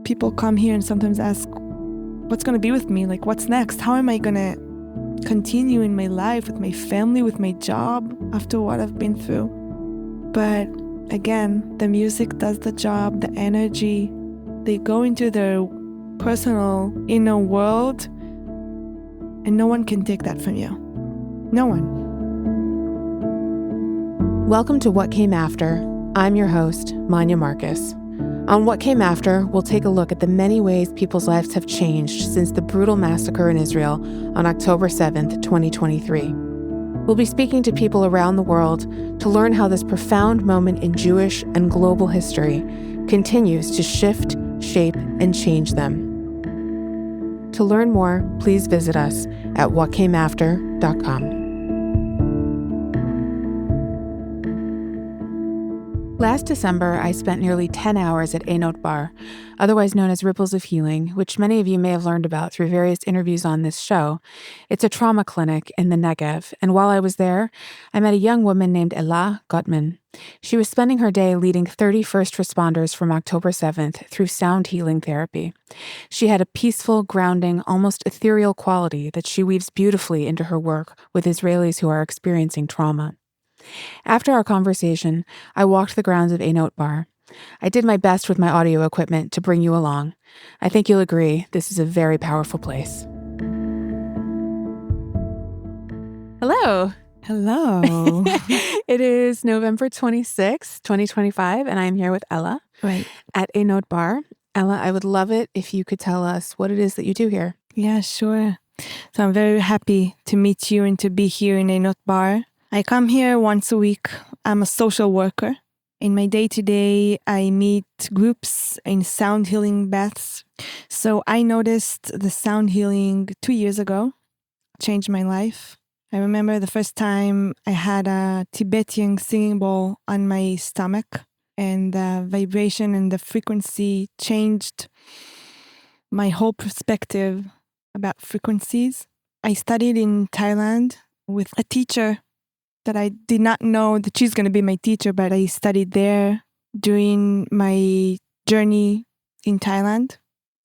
people come here and sometimes ask, what's going to be with me? Like, what's next? How am I going to continue in my life with my family, with my job after what I've been through? But again, the music does the job, the energy. They go into their personal inner world, and no one can take that from you. No one. Welcome to What Came After. I'm your host, Manya Marcus. On What Came After, we'll take a look at the many ways people's lives have changed since the brutal massacre in Israel on October 7th, 2023. We'll be speaking to people around the world to learn how this profound moment in Jewish and global history continues to shift, shape, and change them. To learn more, please visit us at whatcameafter.com. Last December, I spent nearly 10 hours at Einot Bar, otherwise known as Ripples of Healing, which many of you may have learned about through various interviews on this show. It's a trauma clinic in the Negev, and while I was there, I met a young woman named Ellah Gotman. She was spending her day leading 30 first responders from October 7th through sound healing therapy. She had a peaceful, grounding, almost ethereal quality that she weaves beautifully into her work with Israelis who are experiencing trauma. After our conversation, I walked the grounds of Einot Bar. I did my best with my audio equipment to bring you along. I think you'll agree this is a very powerful place. Hello. Hello. It is November 26th, 2025, and I am here with Ellah at Einot Bar. Ellah, I would love it if you could tell us what it is that you do here. Yeah, sure. So I'm very happy to meet you and to be here in Einot Bar. I come here once a week. I'm a social worker. In my day-to-day, I meet groups in sound healing baths. So I noticed the sound healing 2 years ago, changed my life. I remember the first time I had a Tibetan singing bowl on my stomach, and the vibration and the frequency changed my whole perspective about frequencies. I studied in Thailand with a teacher that I did not know that she's going to be my teacher, but I studied there during my journey in Thailand.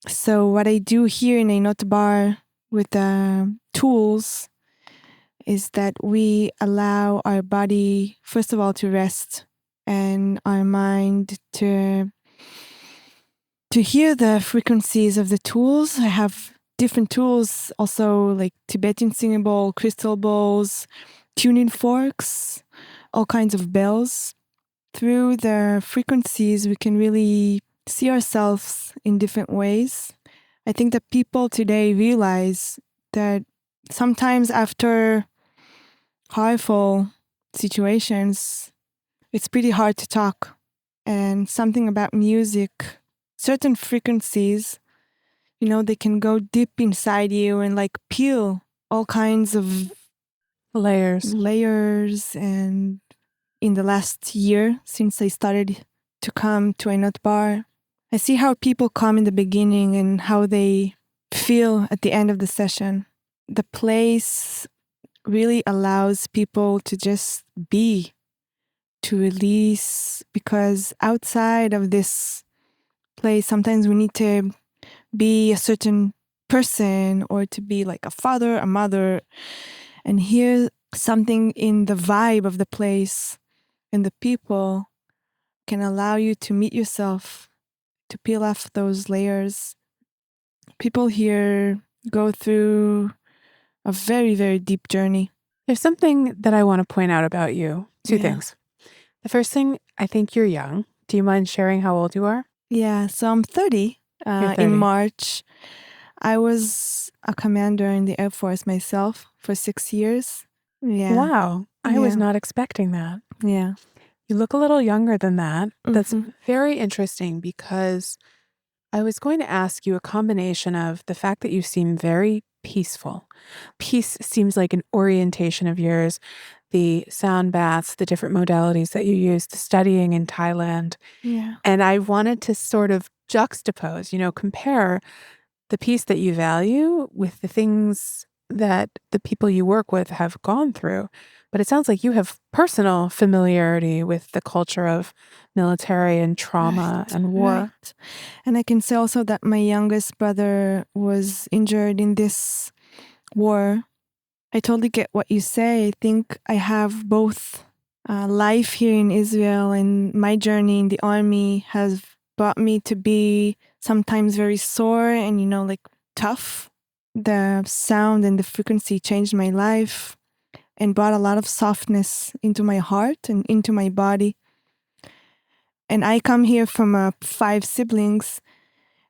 So what I do here in Einot Bar with the tools is that we allow our body, first of all, to rest, and our mind to hear the frequencies of the tools. I have different tools, also like Tibetan singing bowl, crystal bowls, tuning forks, all kinds of bells. Through the frequencies, we can really see ourselves in different ways. I think that people today realize that sometimes after horrible situations, it's pretty hard to talk. And something about music, certain frequencies, they can go deep inside you and like peel all kinds of layers. And in the last year, since I started to come to Einot Bar, I see how people come in the beginning and how they feel at the end of the session. The place really allows people to just be, to release, because outside of this place, sometimes we need to be a certain person or to be like a father, a mother. And here, something in the vibe of the place and the people can allow you to meet yourself, to peel off those layers. People here go through a very, very deep journey. There's something that I want to point out about you. Two things. The first thing, I think you're young. Do you mind sharing how old you are? Yeah, so I'm 30. 30. In March. I was a commander in the Air Force myself for 6 years. Yeah. Wow. I was not expecting that. Yeah. You look a little younger than that. Mm-hmm. That's very interesting because I was going to ask you a combination of the fact that you seem very peaceful. Peace seems like an orientation of yours. The sound baths, the different modalities that you use, the studying in Thailand. Yeah. And I wanted to sort of juxtapose, compare the peace that you value with the things that the people you work with have gone through. But it sounds like you have personal familiarity with the culture of military and trauma and war. Right. And I can say also that my youngest brother was injured in this war. I totally get what you say. I think I have both life here in Israel, and my journey in the army has brought me to be sometimes very sore and, like tough. The sound and the frequency changed my life and brought a lot of softness into my heart and into my body. And I come here from 5 siblings,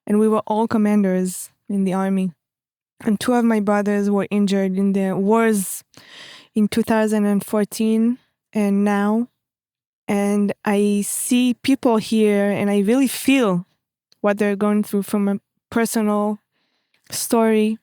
and we were all commanders in the army. And 2 of my brothers were injured in the wars in 2014 and now. And I see people here, and I really feel what they're going through from a personal story.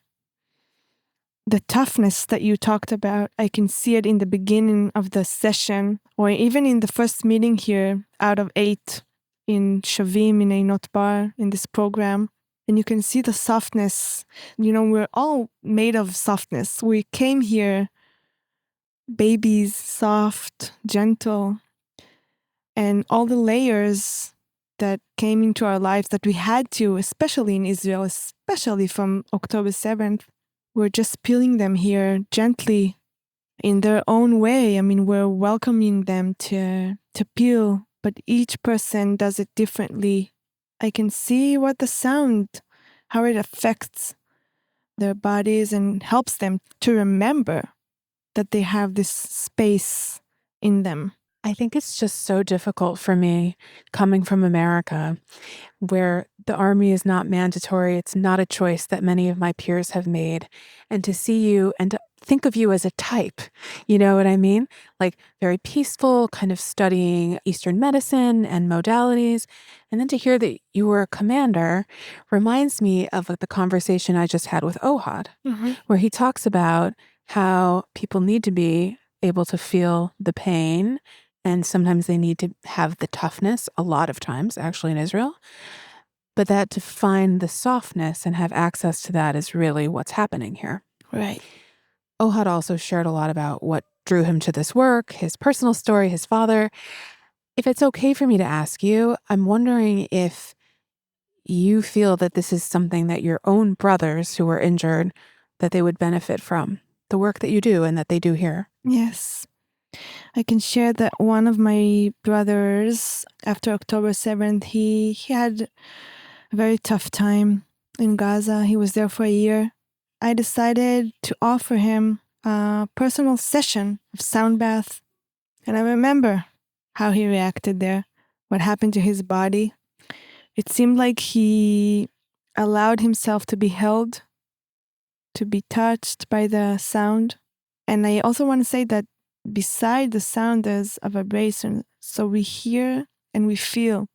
The toughness that you talked about, I can see it in the beginning of the session, or even in the first meeting here out of 8 in Shavim, in Einot Bar, in this program. And you can see the softness. We're all made of softness. We came here babies, soft, gentle, and all the layers that came into our lives that we had to, especially in Israel, especially from October 7th, we're just peeling them here gently in their own way. I mean, we're welcoming them to peel, but each person does it differently. I can see what the sound, how it affects their bodies and helps them to remember that they have this space in them. I think it's just so difficult for me coming from America, where the army is not mandatory. It's not a choice that many of my peers have made. And to see you and to think of you as a type, you know what I mean? Like very peaceful, kind of studying Eastern medicine and modalities. And then to hear that you were a commander reminds me of the conversation I just had with Ohad, where he talks about how people need to be able to feel the pain. And sometimes they need to have the toughness, a lot of times, actually, in Israel. But that to find the softness and have access to that is really what's happening here. Right. Ohad also shared a lot about what drew him to this work, his personal story, his father. If it's okay for me to ask you, I'm wondering if you feel that this is something that your own brothers who were injured, that they would benefit from, the work that you do and that they do here. Yes. I can share that one of my brothers, after October 7th, he had a very tough time in Gaza. He was there for a year. I decided to offer him a personal session of sound bath. And I remember how he reacted there, what happened to his body. It seemed like he allowed himself to be held, to be touched by the sound. And I also want to say that beside the sound, there's a vibration. So we hear and we feel.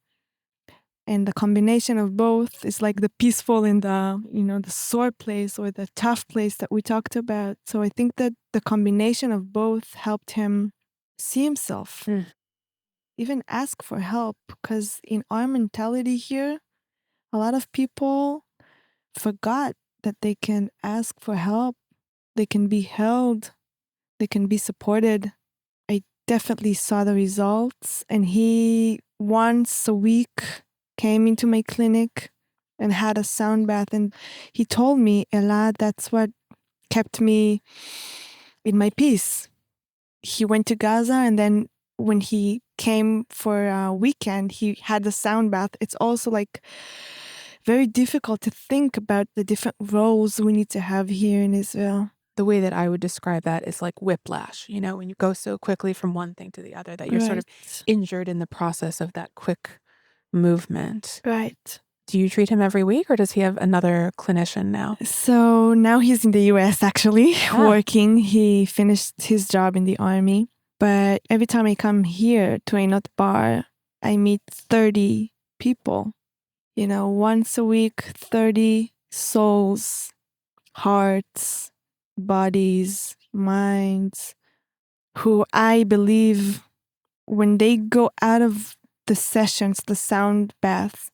And the combination of both is like the peaceful and the sore place or the tough place that we talked about. So I think that the combination of both helped him see himself, even ask for help. Because in our mentality here, a lot of people forgot that they can ask for help, they can be held, they can be supported. I definitely saw the results. And he once a week came into my clinic and had a sound bath. And he told me, Ellah, that's what kept me in my peace. He went to Gaza, and then when he came for a weekend, he had the sound bath. It's also like very difficult to think about the different roles we need to have here in Israel. The way that I would describe that is like whiplash, when you go so quickly from one thing to the other, that you're sort of injured in the process of that quick movement. Right. Do you treat him every week, or does he have another clinician now? So now he's in the US, actually, working. He finished his job in the army. But every time I come here to Einot Bar, I meet 30 people. Once a week, 30 souls, hearts, bodies, minds, who I believe when they go out of the sessions, the sound bath,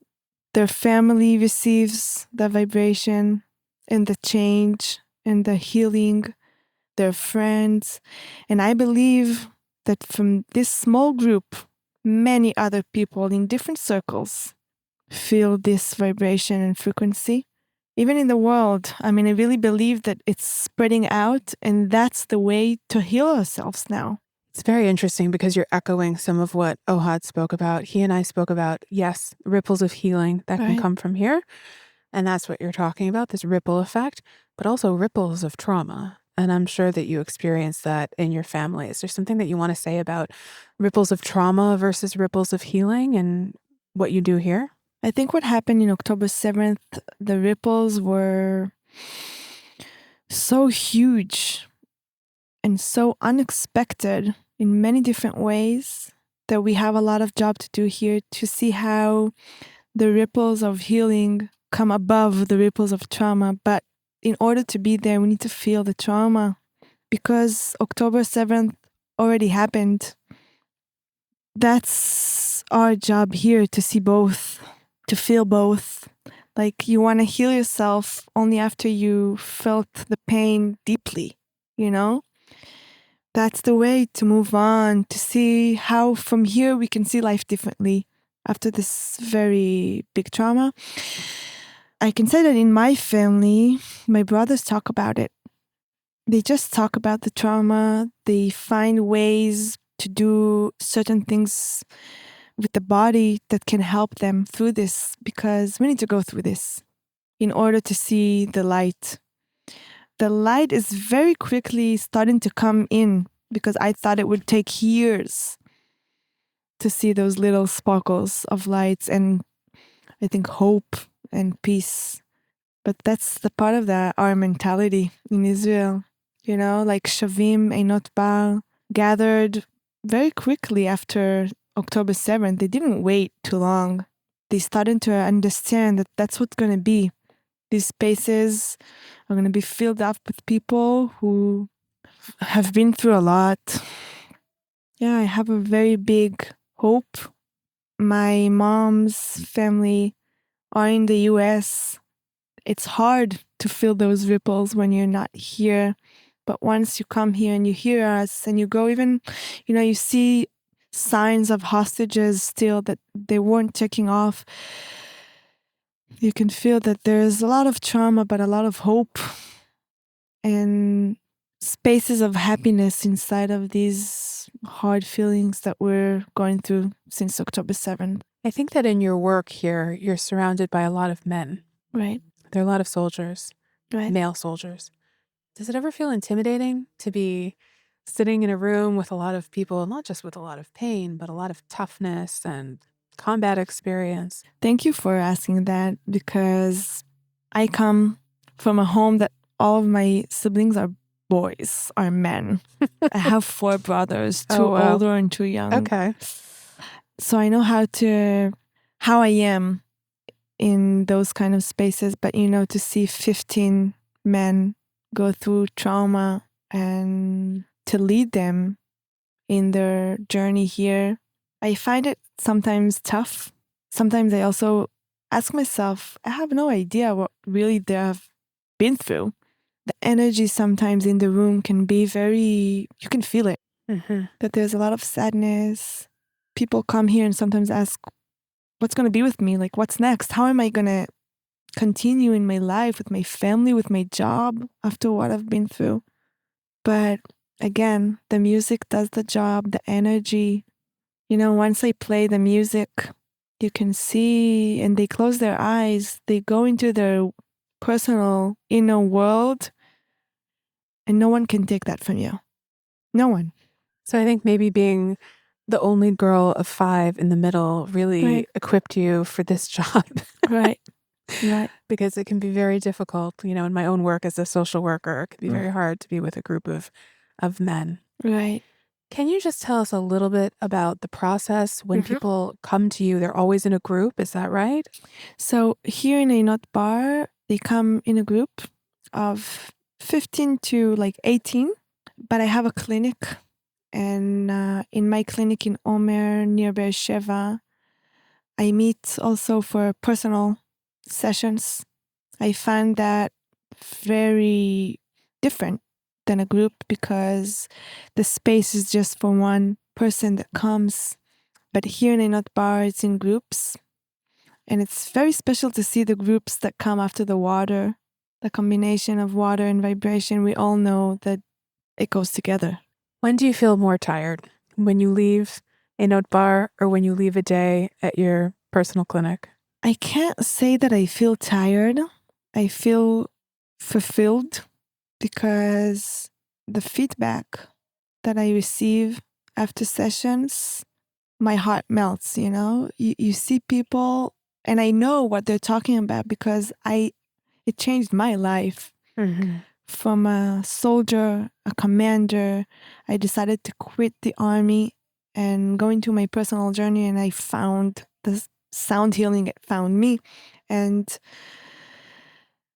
their family receives the vibration and the change and the healing their friends. And I believe that from this small group, many other people in different circles feel this vibration and frequency. Even in the world, I mean, I really believe that it's spreading out, and that's the way to heal ourselves now. It's very interesting because you're echoing some of what Ohad spoke about. He and I spoke about, yes, ripples of healing that can Right. come from here. And that's what you're talking about, this ripple effect, but also ripples of trauma. And I'm sure that you experience that in your family. Is there something that you want to say about ripples of trauma versus ripples of healing and what you do here? I think what happened in October 7th, the ripples were so huge and so unexpected in many different ways that we have a lot of job to do here to see how the ripples of healing come above the ripples of trauma. But in order to be there, we need to feel the trauma, because October 7th already happened. That's our job here, to see both, to feel both. Like, you want to heal yourself only after you felt the pain deeply, you know? That's the way to move on, to see how from here we can see life differently after this very big trauma. I can say that in my family, my brothers talk about it. They just talk about the trauma. They find ways to do certain things with the body that can help them through this, because we need to go through this in order to see the light. The light is very quickly starting to come in, because I thought it would take years to see those little sparkles of lights and, I think, hope and peace. But that's the part of our mentality in Israel. You know, like Shavim, Einot Bar gathered very quickly after October 7th. They didn't wait too long. They started to understand that that's what's going to be. These spaces are going to be filled up with people who have been through a lot. Yeah, I have a very big hope. My mom's family are in the US. It's hard to feel those ripples when you're not here. But once you come here and you hear us and you go, even, you see signs of hostages still that they weren't taking off. You can feel that there's a lot of trauma, but a lot of hope and spaces of happiness inside of these hard feelings that we're going through since October 7th. I think that in your work here, you're surrounded by a lot of men. Right. There are a lot of soldiers, Right. male soldiers. Does it ever feel intimidating to be sitting in a room with a lot of people, not just with a lot of pain, but a lot of toughness and combat experience? Thank you for asking that, because I come from a home that all of my siblings are boys, are men. I have 4 brothers, 2 Oh, wow. older and 2 young. Okay. So I know how I am in those kind of spaces, but to see 15 men go through trauma and to lead them in their journey here, I find it sometimes tough. Sometimes I also ask myself, I have no idea what really they have been through. The energy sometimes in the room can be you can feel it, that there's a lot of sadness. People come here and sometimes ask, what's going to be with me? Like, what's next? How am I going to continue in my life, with my family, with my job after what I've been through? But again, the music does the job, the energy. Once I play the music, you can see, and they close their eyes, they go into their personal inner world, and no one can take that from you. No one. So I think maybe being the only girl of 5 in the middle really equipped you for this job. Right. Right. Because it can be very difficult, in my own work as a social worker, it can be very hard to be with a group of men. Right. Can you just tell us a little bit about the process when people come to you? They're always in a group, is that right? So here in Einot Bar, they come in a group of 15 to 18, but I have a clinic, and in my clinic in Omer near Beersheba, I meet also for personal sessions. I find that very different than a group because the space is just for one person that comes. But here in Einot Bar, it's in groups. And it's very special to see the groups that come after the water, the combination of water and vibration. We all know that it goes together. When do you feel more tired? When you leave Einot Bar or when you leave a day at your personal clinic? I can't say that I feel tired. I feel fulfilled because the feedback that I receive after sessions, my heart melts, you know? You see people and I know what they're talking about because it changed my life. Mm-hmm. From a soldier, a commander, I decided to quit the army and go into my personal journey, and I found the sound healing. It found me, and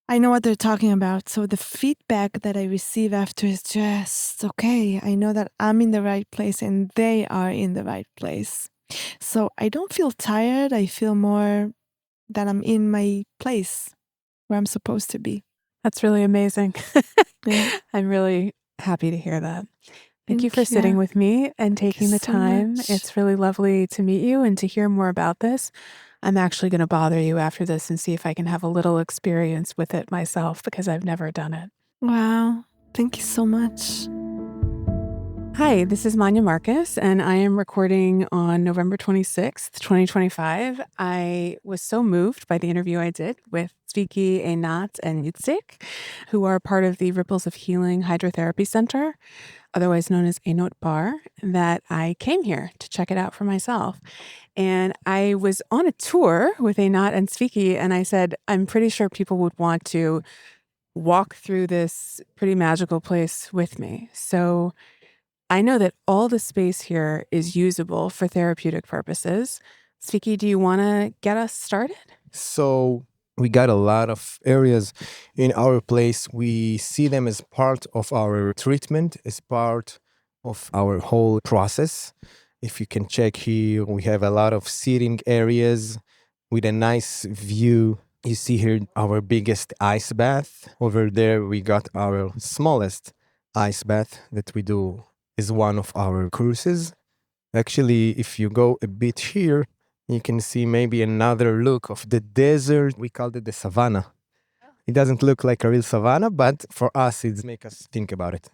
I know what they're talking about. So the feedback that I receive after is just, okay, I know that I'm in the right place and they are in the right place. So I don't feel tired. I feel more that I'm in my place where I'm supposed to be. That's really amazing. Yeah. I'm really happy to hear that. Thank you Thank for you. sitting with me and Thank taking you the so time. much. It's really lovely to meet you and to hear more about this. I'm actually going to bother you after this and see if I can have a little experience with it myself because I've never done it. Wow. Thank you so much. Hi, this is Manya Marcus, and I am recording on November 26th, 2025. I was so moved by the interview I did with Zviki, Einot, and Yitzhak, who are part of the Ripples of Healing Hydrotherapy Center, otherwise known as Einot Bar, that I came here to check it out for myself. And I was on a tour with Einot and Zviki, and I said, I'm pretty sure people would want to walk through this pretty magical place with me. So I know that all the space here is usable for therapeutic purposes. Zviki, do you want to get us started? So we got a lot of areas in our place. We see them as part of our treatment, as part of our whole process. If you can check here, we have a lot of sitting areas with a nice view. You see here our biggest ice bath. Over there, we got our smallest ice bath that we do is one of our courses. Actually, if you go a bit here, you can see maybe another look of the desert. We called it the savannah. It doesn't look like a real savannah, but for us, it makes us think about it.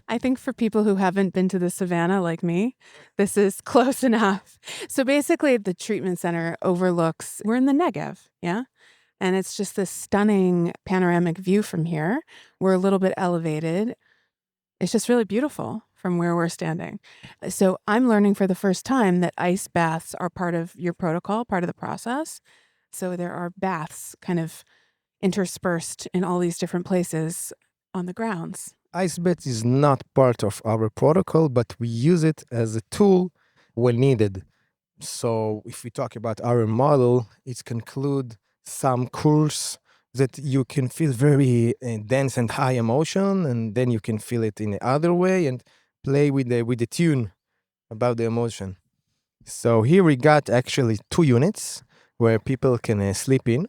I think for people who haven't been to the savannah like me, this is close enough. So basically, the treatment center overlooks, we're in the Negev, yeah? And it's just this stunning panoramic view from here. We're a little bit elevated. It's just really beautiful from where we're standing. So I'm learning for the first time that ice baths are part of your protocol, part of the process. So there are baths kind of interspersed in all these different places on the grounds. Ice bath is not part of our protocol, but we use it as a tool when needed. So if we talk about our model, it conclude some course that you can feel very dense and high emotion, and then you can feel it in the other way and play with the tune about the emotion. So here we got actually 2 units where people can sleep in,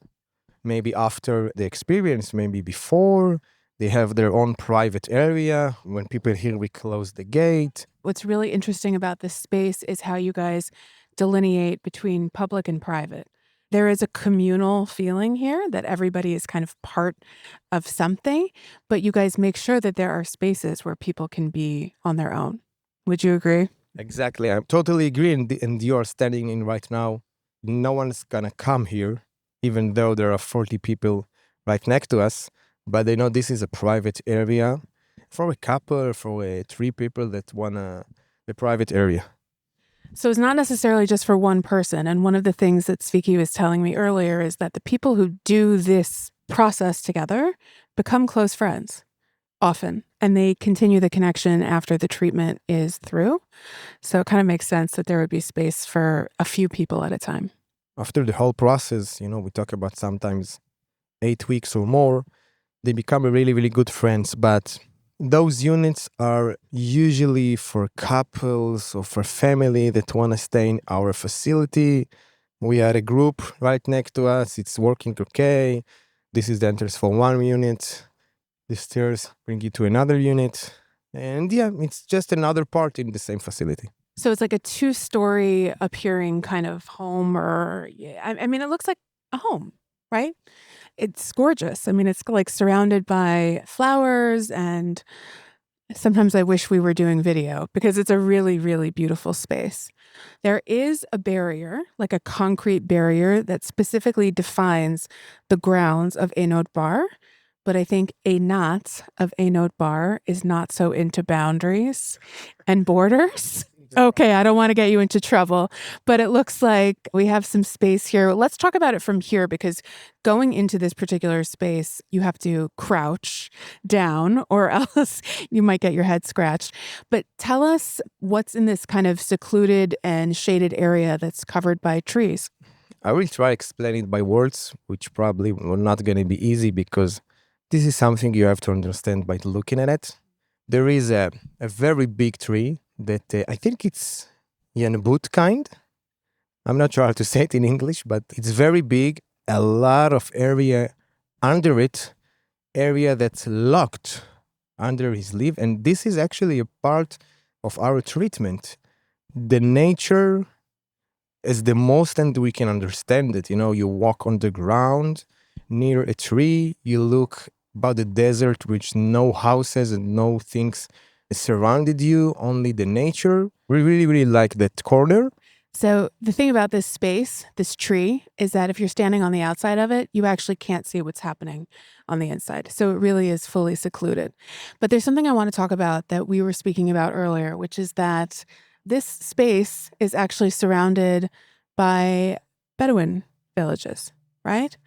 maybe after the experience, maybe before. They have their own private area. When people here, we close the gate. What's really interesting about this space is how you guys delineate between public and private. There is a communal feeling here that everybody is kind of part of something, but you guys make sure that there are spaces where people can be on their own. Would you agree? Exactly. I totally agree. And you are standing in right now. No one's going to come here, even though there are 40 people right next to us. But they know this is a private area for a couple, for 3 people that want the private area. So it's not necessarily just for one person. And one of the things that Zviki was telling me earlier is that the people who do this process together become close friends often, and they continue the connection after the treatment is through. So it kind of makes sense that there would be space for a few people at a time. After the whole process, we talk about sometimes 8 weeks or more, they become really, really good friends. But those units are usually for couples or for family that want to stay in our facility. We had a group right next to us. It's working okay. This is the entrance for one unit. The stairs bring you to another unit. And yeah, it's just another part in the same facility. So it's like a 2-story appearing kind of home, or I mean, it looks like a home, right? It's gorgeous. I mean, it's like surrounded by flowers, and sometimes I wish we were doing video because it's a really, really beautiful space. There is a barrier, like a concrete barrier that specifically defines the grounds of Einot Bar. But I think Einot of Einot Bar is not so into boundaries and borders. Okay, I don't want to get you into trouble, but it looks like we have some space here. Let's talk about it from here, because going into this particular space, you have to crouch down or else you might get your head scratched. But tell us what's in this kind of secluded and shaded area that's covered by trees. I will try explaining it by words, which probably will not going to be easy because this is something you have to understand by looking at it. There is a very big tree that I think it's Yanbut kind. I'm not sure how to say it in English, but it's very big. A lot of area under it, area that's locked under his leaf. And this is actually a part of our treatment. The nature is the most and we can understand it. You know, you walk on the ground near a tree, you look about the desert with no houses and no things surrounded you, only the nature. We really, really like that corner. So the thing about this space, this tree, is that if you're standing on the outside of it, you actually can't see what's happening on the inside. So it really is fully secluded. But there's something I want to talk about that we were speaking about earlier, which is that this space is actually surrounded by Bedouin villages, right?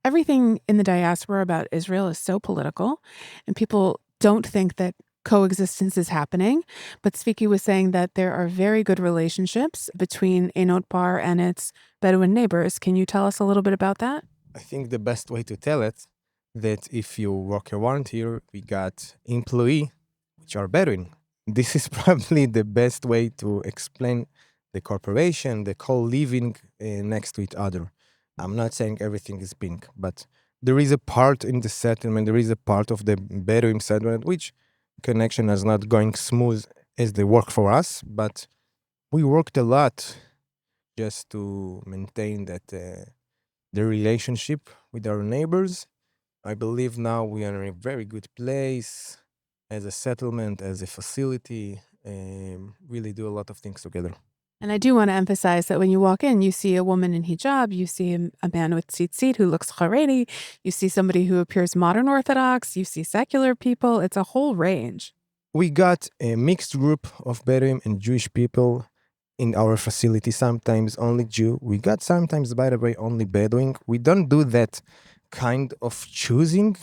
Everything in the diaspora about Israel is so political, and people don't think that coexistence is happening. But Sviki was saying that there are very good relationships between Einot Bar and its Bedouin neighbors. Can you tell us a little bit about that? I think the best way to tell it, that if you walk around here, we got employee, which are Bedouin. This is probably the best way to explain the corporation, the co-living next to each other. I'm not saying everything is pink, but there is a part in the settlement, there is a part of the Bedouin settlement, which connection is not going smooth as they work for us, but we worked a lot just to maintain that the relationship with our neighbors. I believe now we are in a very good place as a settlement, as a facility, really do a lot of things together. And I do want to emphasize that when you walk in, you see a woman in hijab, you see a man with tzitzit who looks Haredi, you see somebody who appears modern Orthodox, you see secular people. It's a whole range. We got a mixed group of Bedouin and Jewish people in our facility, sometimes only Jew. We got sometimes, by the way, only Bedouin. We don't do that kind of choosing.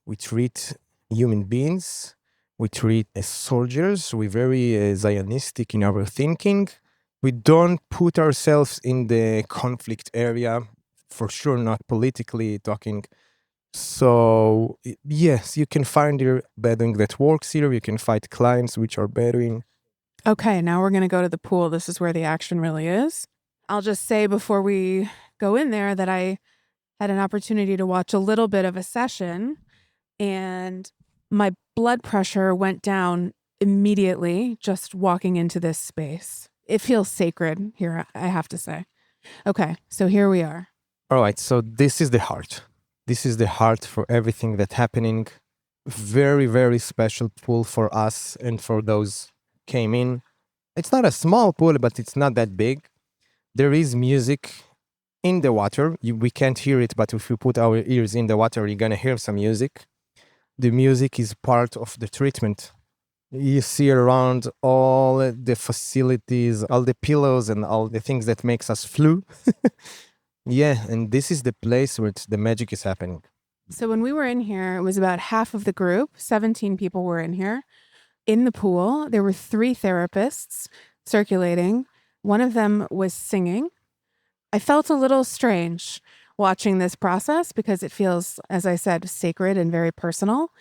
We treat human beings, we treat as soldiers, we're very Zionistic in our thinking. We don't put ourselves in the conflict area, for sure not politically talking. So yes, you can find your Bedouin that works here. You can find clients which are Bedouin. Okay, now we're going to go to the pool. This is where the action really is. I'll just say before we go in there that I had an opportunity to watch a little bit of a session, and my blood pressure went down immediately just walking into this space. It feels sacred here, I have to say. Okay, so here we are. All right, so this is the heart. This is the heart for everything that's happening. Very, very special pool for us and for those came in. It's not a small pool, but it's not that big. There is music in the water. We can't hear it, but if you put our ears in the water, you're going to hear some music. The music is part of the treatment. You see around all the facilities, all the pillows and all the things that makes us flu. Yeah, and this is the place where the magic is happening. So when we were in here, it was about half of the group, 17 people were in here. In the pool, there were 3 therapists circulating. One of them was singing. I felt a little strange watching this process because it feels, as I said, sacred and very personal.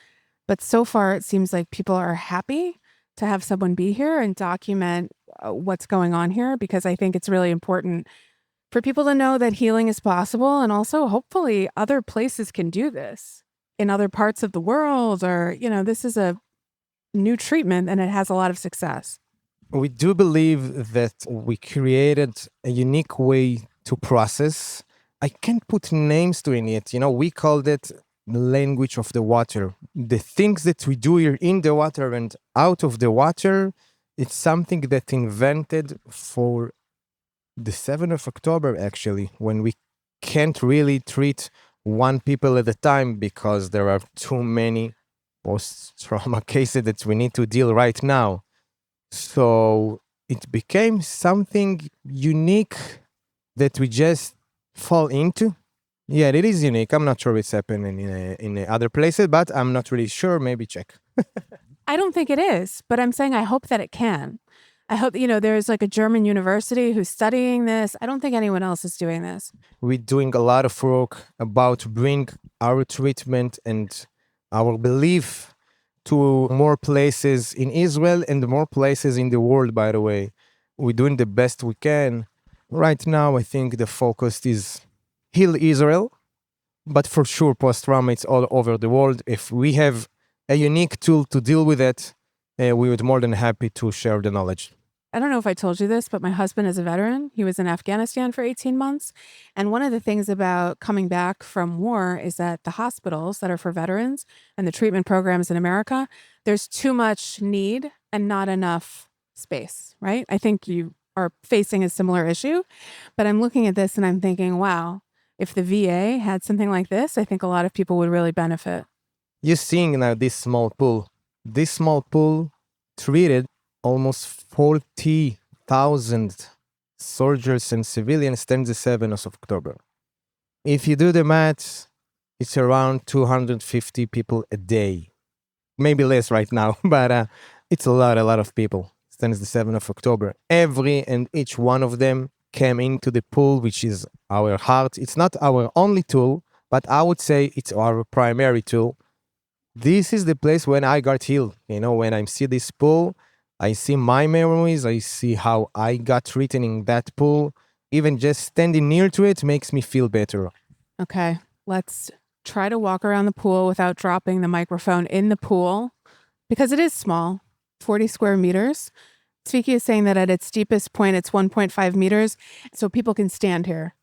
But so far, it seems like people are happy to have someone be here and document what's going on here, because I think it's really important for people to know that healing is possible, and also hopefully other places can do this. in other parts of the world, or, this is a new treatment and it has a lot of success. We do believe that we created a unique way to process. I can't put names to it. We called it the language of the water. The things that we do here in the water and out of the water, it's something that invented for the 7th of October, actually, when we can't really treat one people at a time because there are too many post-trauma cases that we need to deal right now. So it became something unique that we just fall into. Yeah, it is unique. I'm not sure it's happening in other places, but I'm not really sure. Maybe check. I don't think it is, but I'm saying I hope that it can. I hope, there's like a German university who's studying this. I don't think anyone else is doing this. We're doing a lot of work about bring our treatment and our belief to more places in Israel and more places in the world, by the way. We're doing the best we can. Right now, I think the focus is heal Israel, but for sure, post-trauma, it's all over the world. If we have a unique tool to deal with it, we would more than happy to share the knowledge. I don't know if I told you this, but my husband is a veteran. He was in Afghanistan for 18 months. And one of the things about coming back from war is that the hospitals that are for veterans and the treatment programs in America, there's too much need and not enough space, right? I think you are facing a similar issue. But I'm looking at this and I'm thinking, wow, if the VA had something like this, I think a lot of people would really benefit. You're seeing now this small pool. This small pool treated almost 40,000 soldiers and civilians since the 7th of October. If you do the math, it's around 250 people a day. Maybe less right now, but it's a lot of people since the 7th of October. Every and each one of them came into the pool, which is our heart. It's not our only tool, but I would say it's our primary tool. This is the place when I got healed. When I see this pool, I see my memories. I see how I got treated in that pool. Even just standing near to it makes me feel better. Okay, let's try to walk around the pool without dropping the microphone in the pool because it is small, 40 square meters. Tzviki is saying that at its deepest point, it's 1.5 meters, so people can stand here.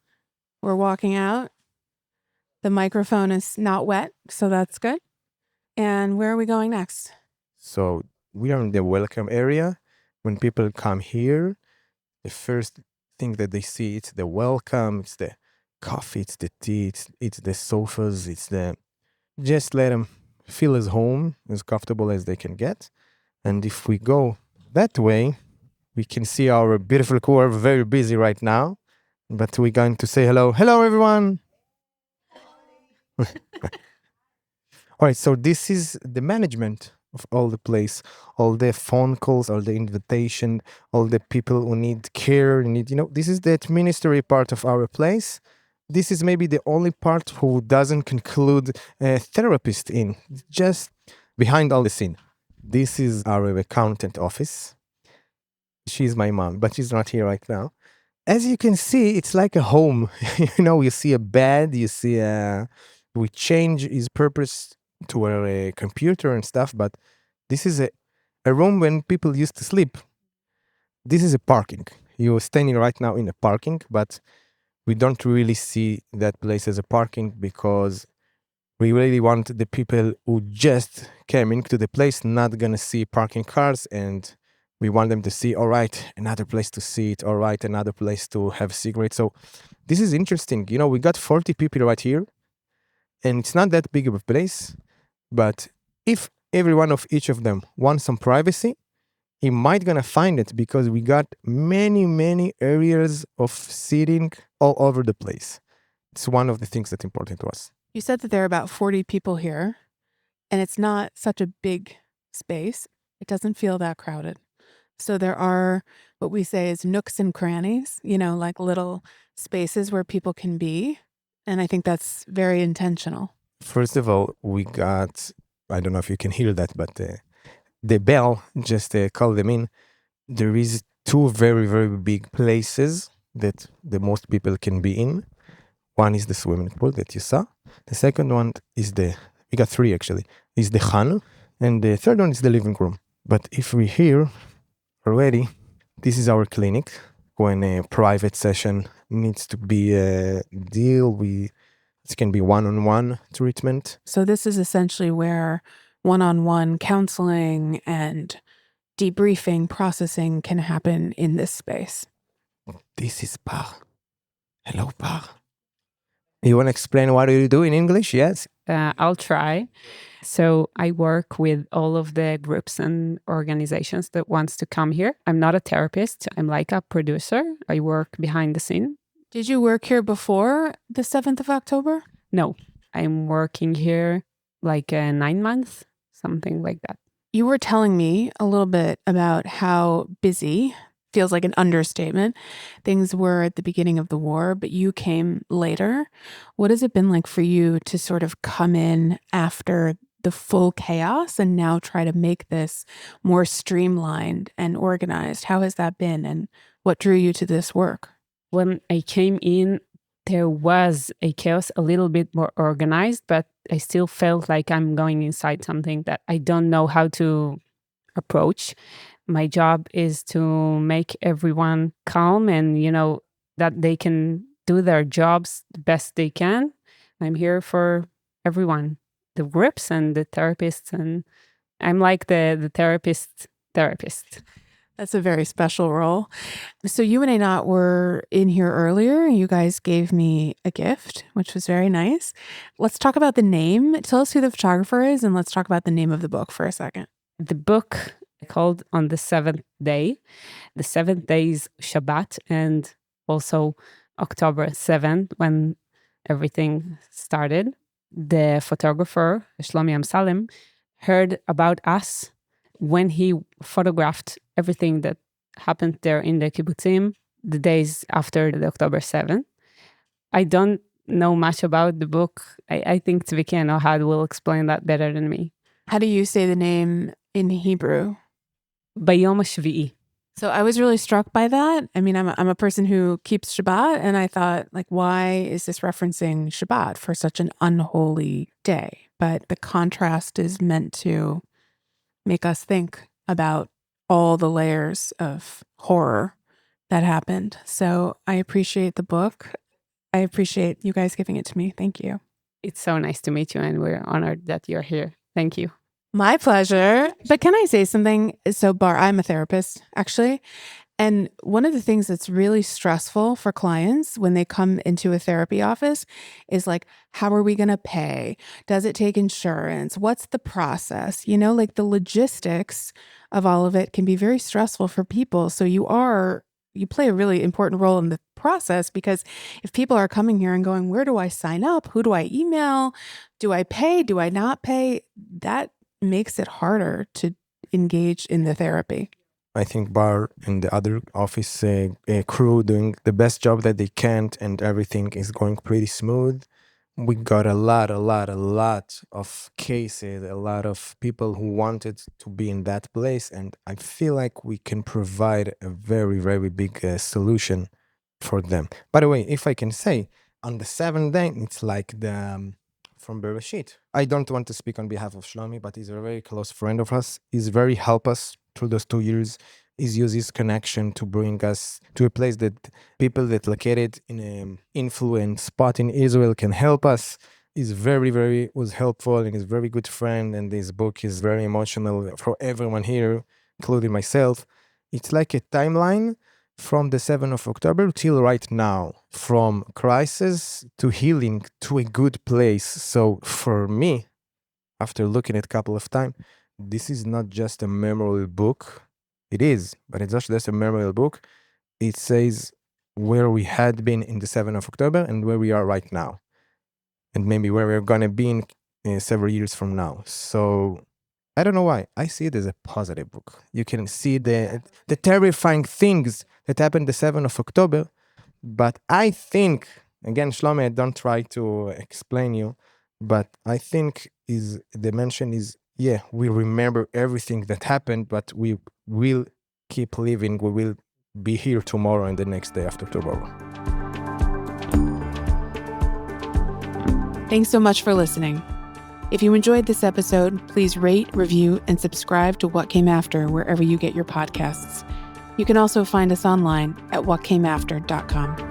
We're walking out. The microphone is not wet, so that's good. And where are we going next? So we are in the welcome area. When people come here, the first thing that they see, it's the welcome, it's the coffee, it's the tea, it's the sofas, just let them feel as home, as comfortable as they can get. And if we go that way, we can see our beautiful crew are very busy right now, but we're going to say hello. Hello, everyone. All right, so this is the management of all the place, all the phone calls, all the invitation, all the people who need care, this is the administrative part of our place. This is maybe the only part who doesn't include a therapist in, just behind all the scene. This is our accountant office. She's my mom, but she's not here right now. As you can see, it's like a home. You see a bed, we change his purpose to a computer and stuff, but this is a room when people used to sleep. This is a parking. You're standing right now in a parking, but we don't really see that place as a parking because we really want the people who just came into the place not gonna see parking cars, and we want them to see, all right, another place to sit, all right, another place to have cigarettes. So this is interesting. We got 40 people right here, and it's not that big of a place, but if every one of each of them wants some privacy, he might gonna find it because we got many areas of sitting all over the place. It's one of the things that's important to us. You said that there are about 40 people here, and it's not such a big space. It doesn't feel that crowded. So there are what we say is nooks and crannies, like little spaces where people can be. And I think that's very intentional. First of all, we got, I don't know if you can hear that, but the bell just called them in. There is two very big places that the most people can be in. One is the swimming pool that you saw. The second one is the We got three actually. Is the Khan, and the third one is the living room. But if we're here already, this is our clinic. When a private session needs to be a deal, it can be one-on-one treatment. So this is essentially where one-on-one counseling and debriefing, processing can happen in this space. This is Bar. Hello, Bar. You want to explain what you do in English? Yes. I'll try. So I work with all of the groups and organizations that wants to come here. I'm not a therapist. I'm like a producer. I work behind the scene. Did you work here before the 7th of October? No, I'm working here like 9 months, something like that. You were telling me a little bit about how busy, feels like an understatement, things were at the beginning of the war, but you came later. What has it been like for you to sort of come in after the full chaos and now try to make this more streamlined and organized? How has that been, and what drew you to this work? When I came in, there was a chaos, a little bit more organized, but I still felt like I'm going inside something that I don't know how to approach. My job is to make everyone calm and, that they can do their jobs the best they can. I'm here for everyone, the groups and the therapists, and I'm like the therapist. That's a very special role. So you and Einot were in here earlier. You guys gave me a gift, which was very nice. Let's talk about the name. Tell us who the photographer is, and let's talk about the name of the book for a second. The book called On the Seventh Day. The seventh day is Shabbat, and also October 7th, when everything started. The photographer, Shlomi Amsalem, heard about us when he photographed everything that happened there in the kibbutzim the days after the October 7th. I don't know much about the book. I think Tzviki and Ohad will explain that better than me. How do you say the name in Hebrew? Bayom HaShvi'i. So I was really struck by that. I mean, I'm a person who keeps Shabbat, and I thought, like, why is this referencing Shabbat for such an unholy day? But the contrast is meant to make us think about all the layers of horror that happened. So I appreciate the book. I appreciate you guys giving it to me. Thank you. It's so nice to meet you, and we're honored that you're here. Thank you. My pleasure. But can I say something? So, Bar, I'm a therapist, actually. And one of the things that's really stressful for clients when they come into a therapy office is like, how are we going to pay? Does it take insurance? What's the process? Like the logistics of all of it can be very stressful for people. So you play a really important role in the process, because if people are coming here and going, where do I sign up? Who do I email? Do I pay? Do I not pay? That makes it harder to engage in the therapy. I think Bar and the other office crew doing the best job that they can, and everything is going pretty smooth. We got a lot of cases, a lot of people who wanted to be in that place, and I feel like we can provide a very, very big solution for them. By the way, if I can say, on the 7th day, it's like the from Bereshit. I don't want to speak on behalf of Shlomi, but he's a very close friend of us. He's very helped us through those 2 years. He's used his connection to bring us to a place that people that located in an influent spot in Israel can help us. He's very was helpful, and he's a very good friend, and this book is very emotional for everyone here, including myself. It's like a timeline from the 7th of October till right now, from crisis to healing to a good place. So for me, after looking at a couple of times, this is not just a memorable book. It is, but it's not just a memorable book. It says where we had been in the 7th of October and where we are right now, and maybe where we're going to be in several years from now. So I don't know why. I see it as a positive book. You can see the terrifying things that happened the 7th of October. But I think, again, Shlomi, I don't try to explain you, but I think the mention is, yeah, we remember everything that happened, but we will keep living. We will be here tomorrow and the next day after tomorrow. Thanks so much for listening. If you enjoyed this episode, please rate, review, and subscribe to What Came After wherever you get your podcasts. You can also find us online at whatcameafter.com.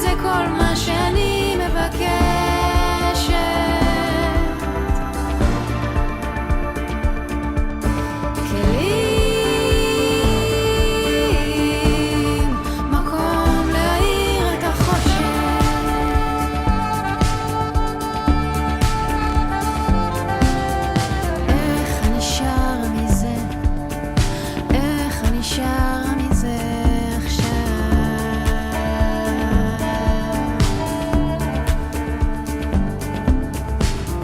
זה כל מה שאני מבקשת. כלים, מקום להאיר את החושך. איך אני שרה מזה, איך אני שרה מזה עכשיו.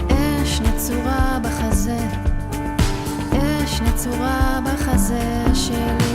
אש נצורה בחזה, אש נצורה בחזה שלי.